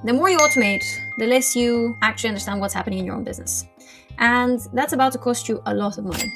the more you automate, the less you actually understand what's happening in your own business. And that's about to cost you a lot of money.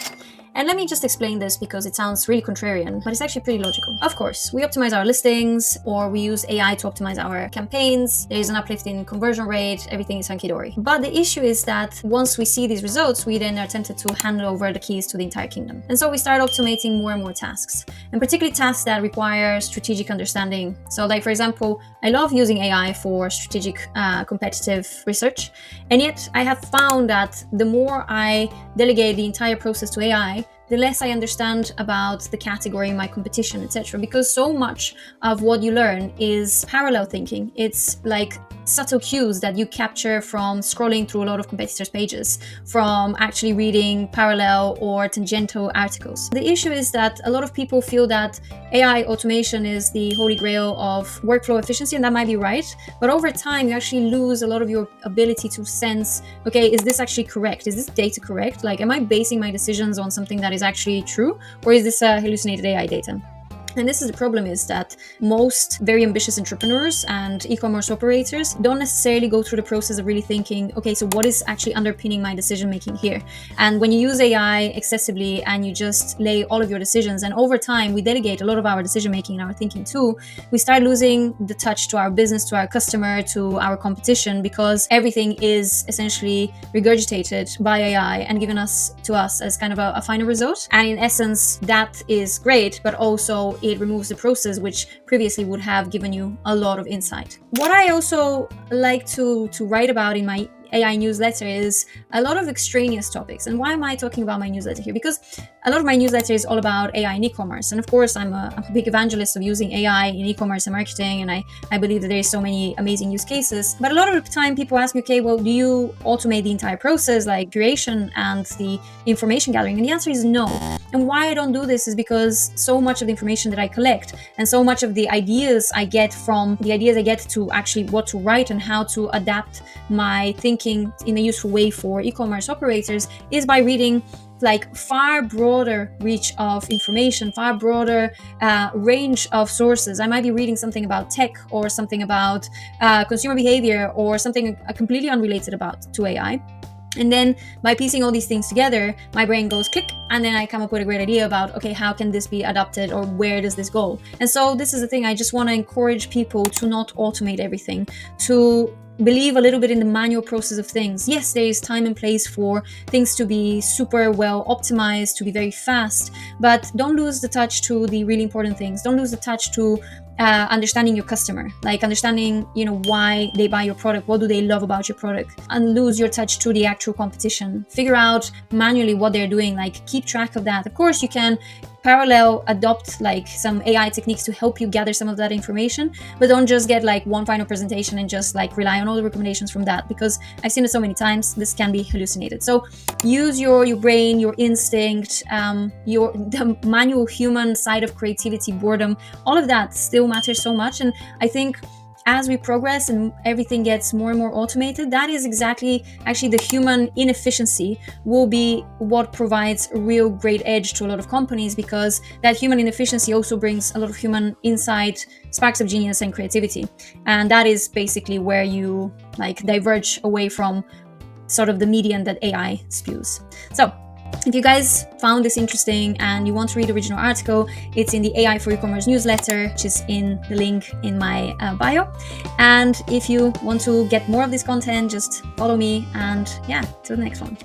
And let me just explain this because it sounds really contrarian, but it's actually pretty logical. Of course, we optimize our listings or we use AI to optimize our campaigns. There is an uplift in conversion rate, everything is hunky-dory. But the issue is that once we see these results, we then are tempted to hand over the keys to the entire kingdom. And so we start automating more and more tasks, and particularly tasks that require strategic understanding. So like, for example, I love using AI for strategic competitive research. And yet I have found that the more I delegate the entire process to AI, the less I understand about the category, my competition, etc. Because so much of what you learn is parallel thinking. It's like subtle cues that you capture from scrolling through a lot of competitors' pages, from actually reading parallel or tangential articles. The issue is that a lot of people feel that AI automation is the holy grail of workflow efficiency, and that might be right. But over time, you actually lose a lot of your ability to sense, okay, is this actually correct? Is this data correct? Like, am I basing my decisions on something that is actually true, or is this hallucinated AI data? And this is the problem, is that most very ambitious entrepreneurs and e-commerce operators don't necessarily go through the process of really thinking, okay, so what is actually underpinning my decision making here? And when you use AI excessively and you just lay all of your decisions, and over time we delegate a lot of our decision making and our thinking too, we start losing the touch to our business, to our customer, to our competition, because everything is essentially regurgitated by AI and given to us as kind of a final result. And in essence, that is great, but also it removes the process, which previously would have given you a lot of insight. What I also like to write about in my AI newsletter is a lot of extraneous topics. And why am I talking about my newsletter here? Because a lot of my newsletter is all about AI in e-commerce. And of course, I'm a big evangelist of using AI in e-commerce and marketing. And I believe that there is so many amazing use cases. But a lot of the time people ask me, okay, well, do you automate the entire process, like curation and the information gathering? And the answer is no. And why I don't do this is because so much of the information that I collect and so much of the ideas I get to actually what to write and how to adapt my thinking in a useful way for e-commerce operators is by reading like far broader reach of information, far broader range of sources. I might be reading something about tech or something about consumer behavior or something completely unrelated to AI. And then by piecing all these things together, my brain goes click, and then I come up with a great idea about, okay, how can this be adopted, or where does this go? And so this is the thing, I just want to encourage people to not automate everything, to believe a little bit in the manual process of things. Yes, there is time and place for things to be super well optimized, to be very fast, but don't lose the touch to the really important things. Don't lose the touch to understanding your customer, like understanding, why they buy your product, what do they love about your product, and lose your touch to the actual competition. Figure out manually what they're doing, like keep track of that. Of course, you can parallel adopt like some AI techniques to help you gather some of that information, but don't just get like one final presentation and just like rely on all the recommendations from that, because I've seen it so many times. This can be hallucinated. So use your brain, your instinct, the manual human side of creativity, boredom, all of that still matters so much. And I think as we progress and everything gets more and more automated, that is exactly actually the human inefficiency will be what provides a real great edge to a lot of companies, because that human inefficiency also brings a lot of human insight, sparks of genius and creativity. And that is basically where you like diverge away from sort of the median that AI spews. So if you guys found this interesting and you want to read the original article, it's in the AI for e-commerce newsletter, which is in the link in my bio. And if you want to get more of this content, just follow me, and yeah, till the next one.